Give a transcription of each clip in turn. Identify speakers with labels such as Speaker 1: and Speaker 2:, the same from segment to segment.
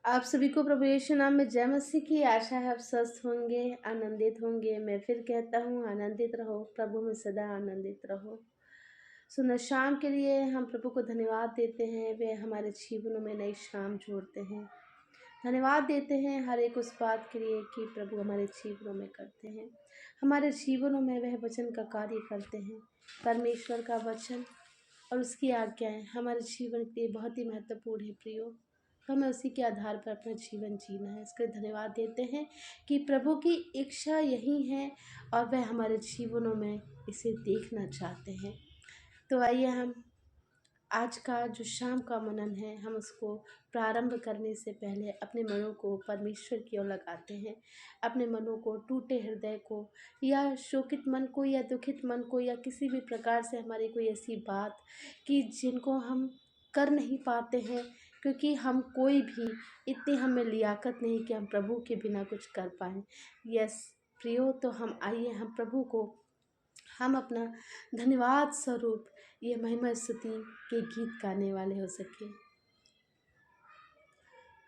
Speaker 1: आप सभी को प्रभु यीशु नाम में जय मसीह की आशा है। आप स्वस्थ होंगे, आनंदित होंगे। मैं फिर कहता हूँ, आनंदित रहो, प्रभु में सदा आनंदित रहो। सुंदर शाम के लिए हम प्रभु को धन्यवाद देते हैं। वे हमारे जीवनों में नई शाम जोड़ते हैं। धन्यवाद देते हैं हर एक उस बात के लिए कि प्रभु हमारे जीवनों में करते हैं। हमारे जीवनों में वह वचन का कार्य करते हैं। परमेश्वर का वचन और उसकी आज्ञाएं हमारे जीवन के लिए बहुत ही महत्वपूर्ण है प्रियो। तो हमें उसी के आधार पर अपना जीवन जीना है। इसके लिए धन्यवाद देते हैं कि प्रभु की इच्छा यही है और वह हमारे जीवनों में इसे देखना चाहते हैं। तो आइए हम आज का जो शाम का मनन है, हम उसको प्रारंभ करने से पहले अपने मनों को परमेश्वर की ओर लगाते हैं। अपने मनों को, टूटे हृदय को या शोकित मन को या दुखित मन को या किसी भी प्रकार से हमारी कोई ऐसी बात कि जिनको हम कर नहीं पाते हैं, क्योंकि हम कोई भी इतनी हमें लियाकत नहीं कि हम प्रभु के बिना कुछ कर पाएँ। यस प्रियो, तो हम आइए हम प्रभु को हम अपना धन्यवाद स्वरूप ये महिमा स्तुति के गीत गाने वाले हो सके।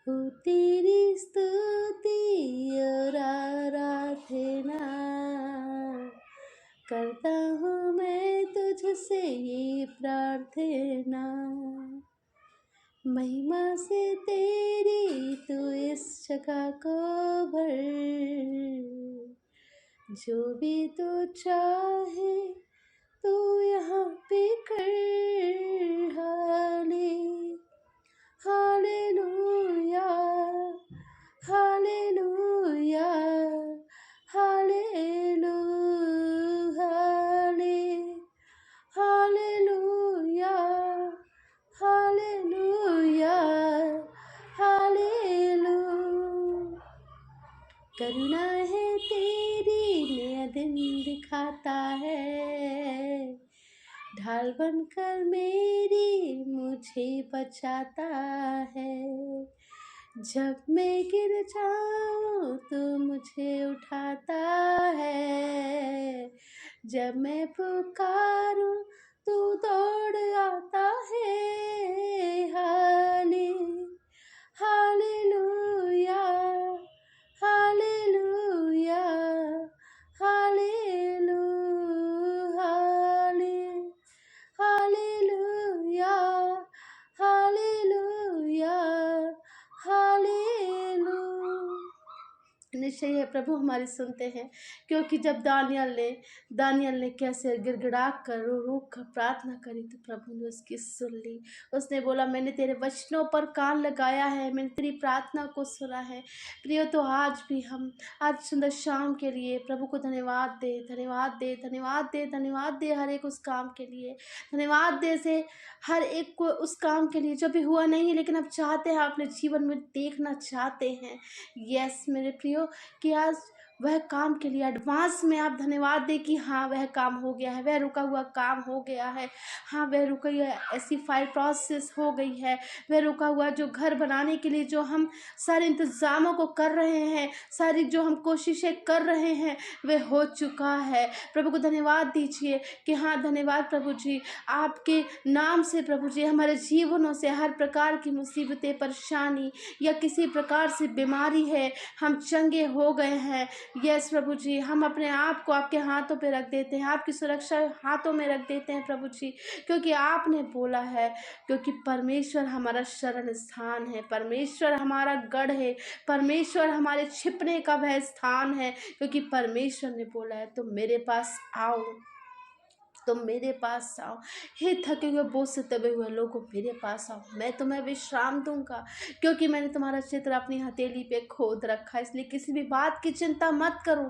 Speaker 1: हो तेरी स्तुति और आराधना करता हूँ मैं तुझसे ये प्रार्थना, महिमा से तेरी तू इस जगह को भर, जो भी तू चाहे तू यहाँ पे कर। हालेलुया, हालेलुया, हालेलुया, हालेलुया, हालेलुया, हालेलुया। करुणा है तेरी नया दिन दिखाता है, ढाल बनकर मेरी मुझे बचाता है। जब मैं गिर जाऊं तो मुझे उठाता है, जब मैं पुकारूं तू दौड़ आता है। हालेलुया, हालेलुया, हालेलुया, हालेलुया, हालेलुया, हालेलुया। निश्चय है प्रभु हमारी सुनते हैं, क्योंकि जब दानियल ने कैसे गिड़गिड़ा कर रो कर प्रार्थना करी तो प्रभु ने उसकी सुन ली। उसने बोला, मैंने तेरे वचनों पर कान लगाया है, मैंने तेरी प्रार्थना को सुना है। प्रियो, तो आज भी हम आज सुंदर शाम के लिए प्रभु को धन्यवाद दे, धन्यवाद दे, धन्यवाद दे, धन्यवाद दे हर एक उस काम के लिए। धन्यवाद दे से हर एक को उस काम के लिए जो भी हुआ नहीं, लेकिन अब चाहते हैं, अपने जीवन में देखना चाहते हैं। यस मेरे प्रियो, कि आज वह काम के लिए एडवांस में आप धन्यवाद दें कि हाँ वह काम हो गया है, वह रुका हुआ काम हो गया है। हाँ, वह रुका हुआ ऐसी फाइल प्रोसेस हो गई है, वह रुका हुआ जो घर बनाने के लिए जो हम सारे इंतज़ामों को कर रहे हैं, सारी जो हम कोशिशें कर रहे हैं, वह हो चुका है। प्रभु को धन्यवाद दीजिए कि हाँ धन्यवाद प्रभु जी, आपके नाम से प्रभु जी हमारे जीवनों से हर प्रकार की मुसीबतें, परेशानी या किसी प्रकार से बीमारी है, हम चंगे हो गए हैं। यस प्रभु जी, हम अपने आप को आपके हाथों पे रख देते हैं, आपकी सुरक्षा हाथों में रख देते हैं प्रभु जी, क्योंकि आपने बोला है, क्योंकि परमेश्वर हमारा शरण स्थान है, परमेश्वर हमारा गढ़ है, परमेश्वर हमारे छिपने का वह स्थान है। क्योंकि परमेश्वर ने बोला है, तुम मेरे पास आओ, तुम मेरे पास आओ, हे थके हुए बोझ से दबे हुए लोगों मेरे पास आओ, मैं तुम्हें विश्राम दूंगा, क्योंकि मैंने तुम्हारा चित्र अपनी हथेली पे खोद रखा है। इसलिए किसी भी बात की चिंता मत करो,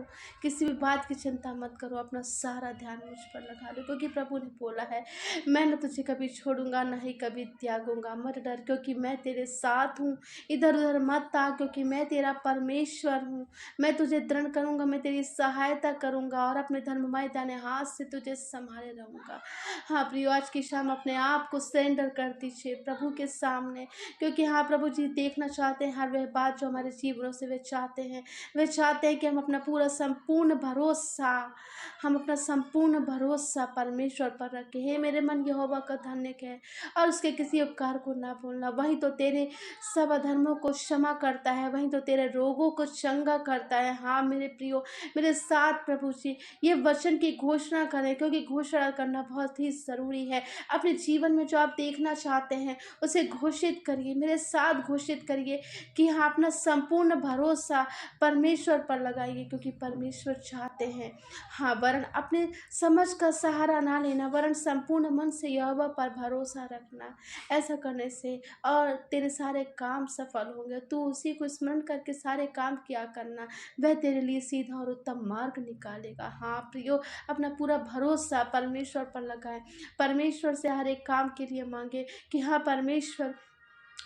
Speaker 1: किसी भी बात की चिंता मत करो, अपना सारा ध्यान मुझ पर लगा लो, क्योंकि प्रभु ने बोला है, मैं न तुझे कभी छोड़ूंगा न ही कभी त्यागूंगा। मत डर, क्योंकि मैं तेरे साथ हूँ। इधर उधर मत आ, क्योंकि मैं तेरा परमेश्वर हूँ। मैं तुझे दृढ़ करूंगा, मैं तेरी सहायता करूंगा और अपने धर्ममय दाहिने हाथ से तुझे संभाले मैं रहूँगा। हाँ प्रियो, आज की शाम अपने आप को सरेंडर कर दीजिए प्रभु के सामने, क्योंकि हाँ प्रभु जी देखना चाहते हैं हर वह बात जो हमारे जीवनों से वे चाहते हैं। वे चाहते हैं कि हम अपना पूरा संपूर्ण भरोसा, हम अपना संपूर्ण भरोसा परमेश्वर पर रखें। हे मेरे मन यहोवा का धन्य है और उसके किसी उपकार को ना भूलना। वही तो तेरे सब अधर्मों को क्षमा करता है, वही तो तेरे रोगों को चंगा करता है। हाँ मेरे प्रियो, मेरे साथ प्रभु जी ये वचन की घोषणा करें, क्योंकि घोषणा करना बहुत ही ज़रूरी है। अपने जीवन में जो आप देखना चाहते हैं उसे घोषित करिए, मेरे साथ घोषित करिए कि हाँ अपना संपूर्ण भरोसा परमेश्वर पर लगाइए, क्योंकि परमेश्वर चाहते हैं हाँ वरन अपने समझ का सहारा ना लेना, वरन संपूर्ण मन से यहोवा पर भरोसा रखना। ऐसा करने से और तेरे सारे काम सफल होंगे। तू उसी को स्मरण करके सारे काम किया करना, वह तेरे लिए सीधा और उत्तम मार्ग निकालेगा। हाँ प्रियो, अपना पूरा भरोसा परमेश्वर पर लगाएं, परमेश्वर से हर एक काम के लिए मांगे कि हाँ परमेश्वर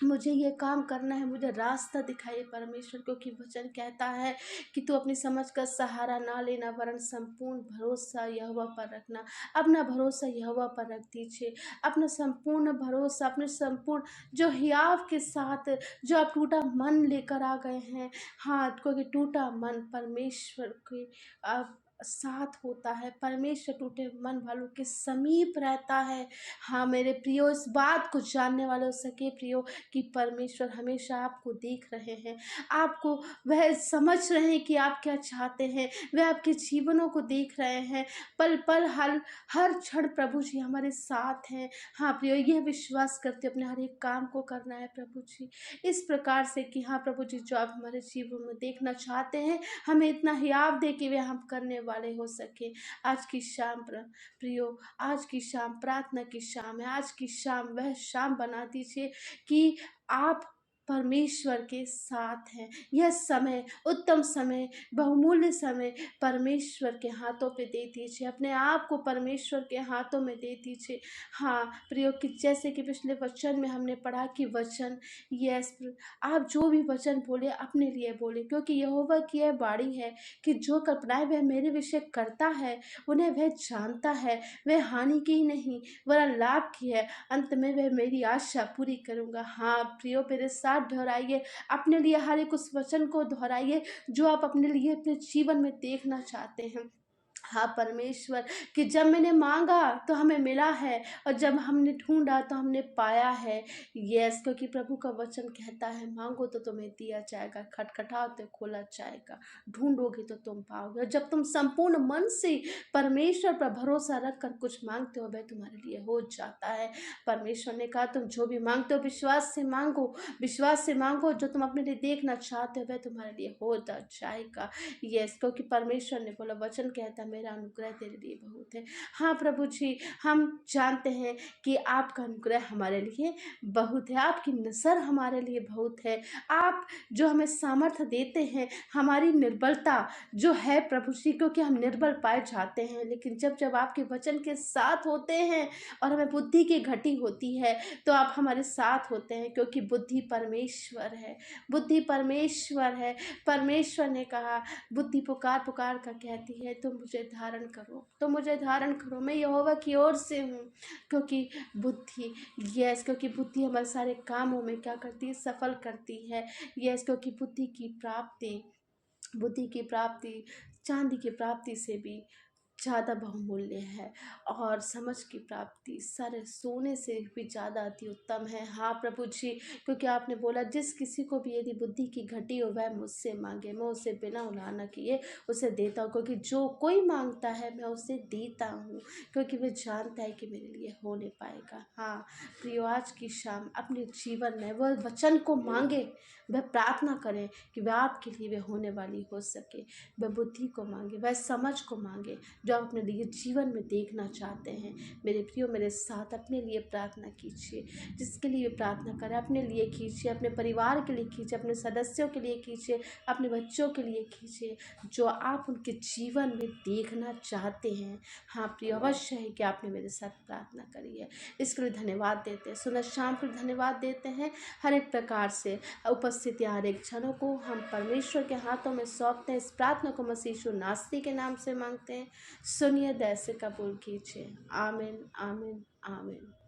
Speaker 1: मुझे ये काम करना है, मुझे रास्ता दिखाइए परमेश्वर, क्योंकि वचन कहता है कि तू अपनी समझ का सहारा ना लेना, वरन संपूर्ण भरोसा यहोवा पर रखना। अपना भरोसा यहोवा पर रख दीजिए, अपना संपूर्ण भरोसा, अपने संपूर्ण जो हियाव के साथ जो आप टूटा मन लेकर आ गए हैं, हाँ क्योंकि टूटा मन परमेश्वर के आप साथ होता है। परमेश्वर टूटे मन वालों के समीप रहता है। हाँ मेरे प्रियो, इस बात को जानने वाले हो सके प्रियो कि परमेश्वर हमेशा आपको देख रहे हैं, आपको वह समझ रहे हैं कि आप क्या चाहते हैं, वह आपके जीवनों को देख रहे हैं। पल पल हर क्षण प्रभु जी हमारे साथ हैं। हाँ प्रियो, यह विश्वास करते अपने हर एक काम को करना है प्रभु जी इस प्रकार से कि हाँ प्रभु जी जो आप हमारे जीवन में देखना चाहते हैं, हमें इतना हियाव दे कि वे हम करने वाले हो सके। आज की शाम प्रियो, आज की शाम प्रार्थना की शाम है। आज की शाम वह शाम बना दीजिए कि आप परमेश्वर के साथ हैं। यह समय, उत्तम समय, बहुमूल्य समय परमेश्वर के हाथों पे दे दीजिए, अपने आप को परमेश्वर के हाथों में दे दीजिए। हाँ प्रियो, कि जैसे कि पिछले वचन में हमने पढ़ा कि वचन, यस, आप जो भी वचन बोले अपने लिए बोले, क्योंकि यहोवा की यह वाणी है कि जो कल्पनाएं वह मेरे विषय करता है उन्हें वह जानता है, वह हानि की ही नहीं वरन लाभ की है। अंत में वह मेरी आशा पूरी करूँगा। हाँ प्रियो, मेरे साथ दोहराइए, अपने लिए हर एक उस वचन को दोहराइए जो आप अपने लिए अपने जीवन में देखना चाहते हैं। हाँ परमेश्वर, कि जब मैंने मांगा तो हमें मिला है, और जब हमने ढूंढा तो हमने पाया है। यस, क्योंकि प्रभु का वचन कहता है मांगो तो तुम्हें दिया जाएगा, खटखटाओ तो खोला जाएगा, ढूंढोगे तो तुम पाओगे। और जब तुम संपूर्ण मन से परमेश्वर पर भरोसा रख कर कुछ मांगते हो, वह तुम्हारे लिए हो जाता है। परमेश्वर ने कहा तुम जो भी मांगते हो विश्वास से मांगो, विश्वास से मांगो, जो तुम अपने लिए देखना चाहते हो वह तुम्हारे लिए हो जाएगा। यस, क्योंकि परमेश्वर ने बोला, वचन कहता है मेरा अनुग्रह तेरे लिए बहुत है। हाँ प्रभु जी, हम जानते हैं कि आपका अनुग्रह हमारे लिए बहुत है, आपकी नज़र हमारे लिए बहुत है। आप जो हमें सामर्थ्य देते हैं, हमारी निर्बलता जो है प्रभु जी, क्योंकि हम निर्बल पाए जाते हैं, लेकिन जब जब आपके वचन के साथ होते हैं और हमें बुद्धि की घटी होती है तो आप हमारे साथ होते हैं, क्योंकि बुद्धि परमेश्वर है, बुद्धि परमेश्वर है। परमेश्वर ने कहा, बुद्धि पुकार पुकार कर कहती है तुम मुझे धारण करो, तुम मुझे धारण करो, मैं यहोवा की ओर से हूँ। क्योंकि बुद्धि, यस, क्योंकि बुद्धि हमारे सारे कामों में क्या करती है, सफल करती है। यस, क्योंकि बुद्धि की प्राप्ति चांदी की प्राप्ति से भी ज़्यादा बहुमूल्य है, और समझ की प्राप्ति सारे सोने से भी ज़्यादा अति उत्तम है। हाँ प्रभु जी, क्योंकि आपने बोला जिस किसी को भी यदि बुद्धि की घटी हो वह मुझसे मांगे, मैं उसे बिना उलाहना किए उसे देता हूँ, क्योंकि जो कोई मांगता है मैं उसे देता हूँ, क्योंकि वह जानता है कि मेरे लिए हो नहीं पाएगा। हाँ प्रियो, आज की शाम अपने जीवन में वह वचन को मांगे, वह प्रार्थना करें कि वह आपके लिए वह होने वाली हो सके। वह बुद्धि को मांगे, वह समझ को मांगे जो आप अपने लिए जीवन में देखना चाहते हैं। मेरे प्रियो, मेरे साथ अपने लिए प्रार्थना कीजिए, जिसके लिए प्रार्थना करें अपने लिए कीजिए, अपने परिवार के लिए कीजिए, अपने सदस्यों के लिए कीजिए, अपने बच्चों के लिए कीजिए, जो आप उनके जीवन में देखना चाहते हैं। हाँ प्रियो, अवश्य है कि आपने मेरे साथ प्रार्थना करी है, इसके लिए धन्यवाद देते हैं। सुबह शाम को धन्यवाद देते हैं, हर एक प्रकार से उपस्थित उपस्थिति हर एक जनों को हम परमेश्वर के हाथों में सौंपते हैं। इस प्रार्थना को मसीह यीशु नासरी के नाम से मांगते हैं, सुनिए, दया से कबूल कीजिए। आमीन, आमीन, आमीन।